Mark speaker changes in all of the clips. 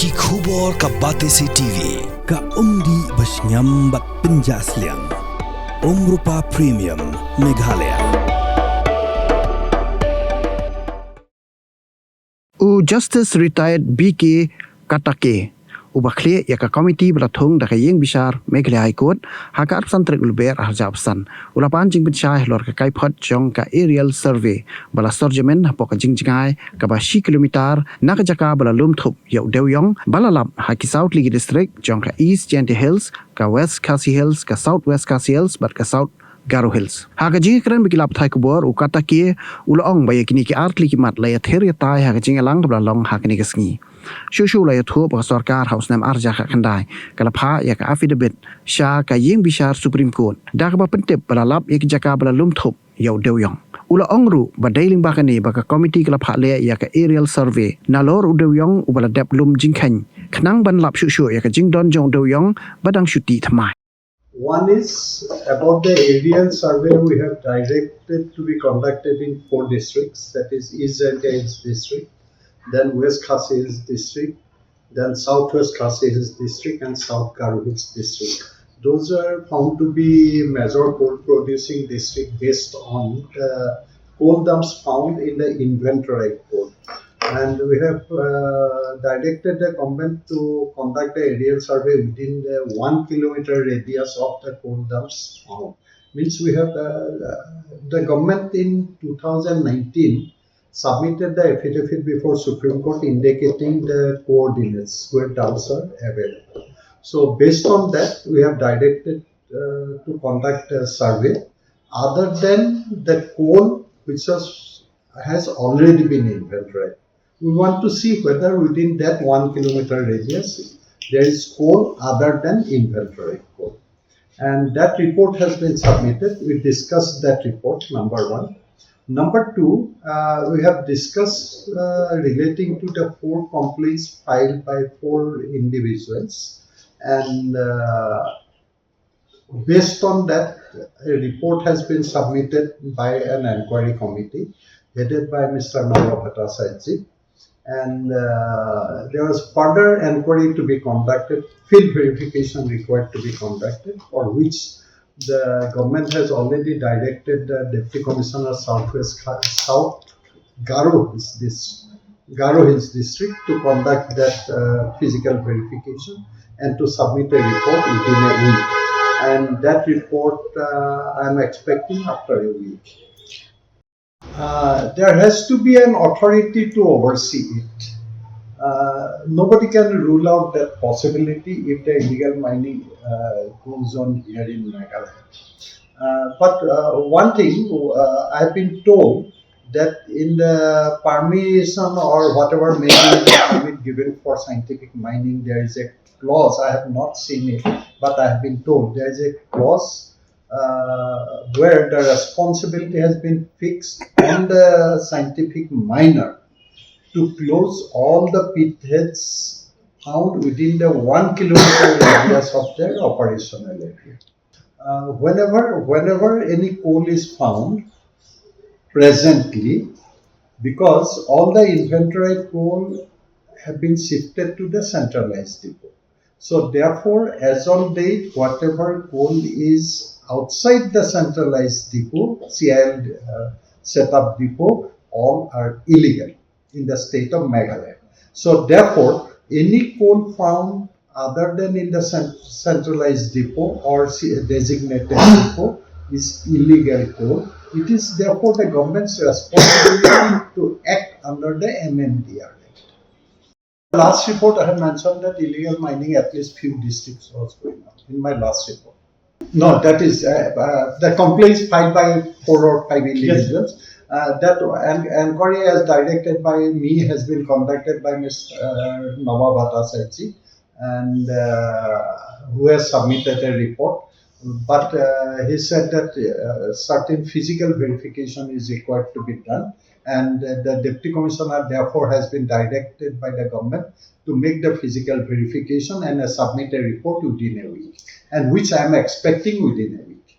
Speaker 1: Ki khubor ka Batesi TV ka umdi basnyam bat penjaslian. Rupa Premium Meghalaya.
Speaker 2: Justice retired BK Katakey Ubakhle yaka committee belatung da kayeng bisar Meghalaya High Court haka arsan trek ulber arjabsan ulapan Jingshai lor ka kaipot jong ka aerial survey bala sorjemen hapo ka Jingshai ka ba 10 kilometer nak jaka bala Thup yau Dewïong bala lap haki South Ligi district jong ka East Jingshai Hills ka West Katakey Hills ka South West Katakey Hills bat ka South Garo Hills. Haka jingi keren bikilap thai kubor Katakey ulaong baya kini ki artli ki mat laya theri tai haka jingi lang kabla long haka ni kesngi. Shushu laya Thup ka sarkar haus nam arja ka kandai kalapha ya ka affidavit sha ka yeng bishar Supreme Court. Da ka ba pentip bala lap ya ki jaka bala Thup yau Dewïong. Ulaong ru ba dailing bakani baka committee kalapha le ya ka aerial survey nalor Dewïong ubala dep Jingshai khnang ban lap shushu ya ka jingdon jong Dewïong badang shuti thamai.
Speaker 3: One is about the aerial survey we have directed to be conducted in 4 districts, that is East Jingshai Hills district, then West Katakey Hills district, then Southwest Katakey Hills district and South Garo Hills district. Those are found to be major coal producing district based on the coal dumps found in the inventory coal. And we have directed the government to conduct the aerial survey within the 1 kilometer radius of the coal dumps found. Means we have the government in 2019 submitted the affidavit before Supreme Court indicating the coordinates where dumps are available. So based on that, we have directed to conduct a survey other than the coal which has already been inventoried. We want to see whether within that 1 kilometer radius there is coal other than inventory coal. And that report has been submitted. We discussed that report, number 1. Number 2, we have discussed relating to the 4 complaints filed by 4 individuals. And based on that, a report has been submitted by an inquiry committee headed by Mr. Nawa. And there was further inquiry to be conducted, field verification required to be conducted, for which the government has already directed the Deputy Commissioner South Garo Hills District to conduct that physical verification and to submit a report within a week. And that report I am expecting after a week. There has to be an authority to oversee it. Nobody can rule out that possibility if the illegal mining goes on here in Meghalaya. But one thing, I've been told that in the permission or whatever may be the permit given for scientific mining, there is a clause. I have not seen it, but I have been told there is a clause where the responsibility has been fixed on the scientific miner to close all the pit heads found within the 1 kilometer radius of their operational area. Whenever any coal is found presently, because all the inventory coal have been shifted to the centralized depot. So therefore, as on date, whatever coal is outside the centralized depot, CIL setup depot, all are illegal in the state of Meghalaya. So therefore, any coal found other than in the centralized depot or designated depot is illegal coal. It is therefore the government's responsibility to act under the MMDR. The last report I have mentioned that illegal mining at least few districts was going on in my last report. No, that is the complaints filed by 4 or 5 individuals. Yes. That inquiry as directed by me has been conducted by Mr. Nawa and who has submitted a report. But he said that certain physical verification is required to be done, and the Deputy Commissioner therefore has been directed by the government to make the physical verification and submit a report within a week, and which I am expecting within a week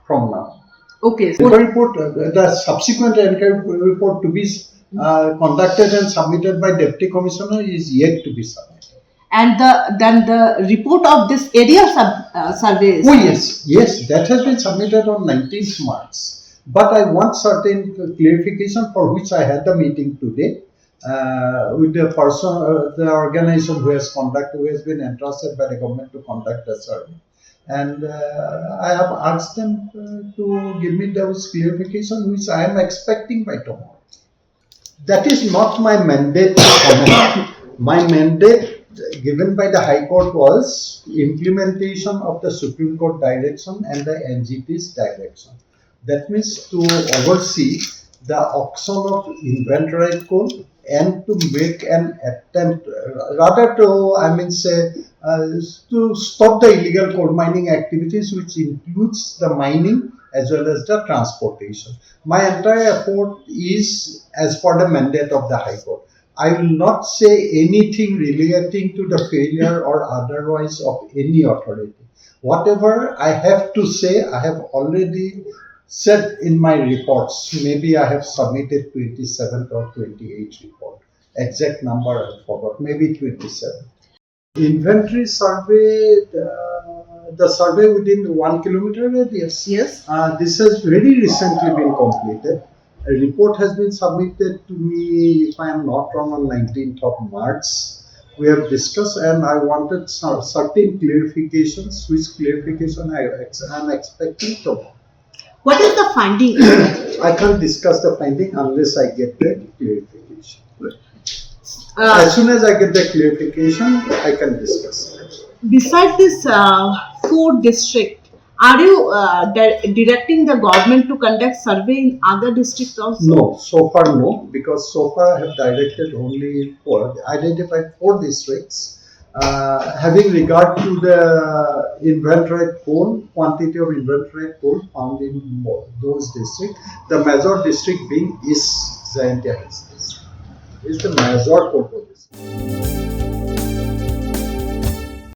Speaker 3: from now.
Speaker 4: Okay.
Speaker 3: So the subsequent report to be conducted and submitted by Deputy Commissioner is yet to be submitted.
Speaker 4: and then the report of this area survey.
Speaker 3: Oh yes, that has been submitted on 19th March. But I want certain clarification for which I had the meeting today with the person, the organization who has been entrusted by the government to conduct the survey. And I have asked them to give me those clarification which I am expecting by tomorrow. That is not my mandate to comment. My mandate given by the High Court was implementation of the Supreme Court direction and the NGT's direction. That means to oversee the auction of inventory coal and to make an attempt, rather to stop the illegal coal mining activities, which includes the mining as well as the transportation. My entire effort is as per the mandate of the High Court. I will not say anything relating to the failure or otherwise of any authority. Whatever I have to say, I have already said in my reports. Maybe I have submitted 27th or 28th report. Exact number I forgot. Maybe 27. Inventory survey, the survey within 1 kilometer radius.
Speaker 4: Yes.
Speaker 3: This has very recently been completed. A report has been submitted to me, if I am not wrong, on 19th of March. We have discussed, and I wanted certain clarifications, which clarification I am expecting tomorrow.
Speaker 4: What is the finding?
Speaker 3: I can't discuss the finding unless I get the clarification. As soon as I get the clarification, I can discuss it.
Speaker 4: Besides this 4 district, are you directing the government to conduct survey in other districts also?
Speaker 3: No, so far no, because so far I have directed only identified 4 districts. Having regard to the inventory coal, quantity of inventory coal found in those districts, the major district being East Jaintia district. Is the major coal district.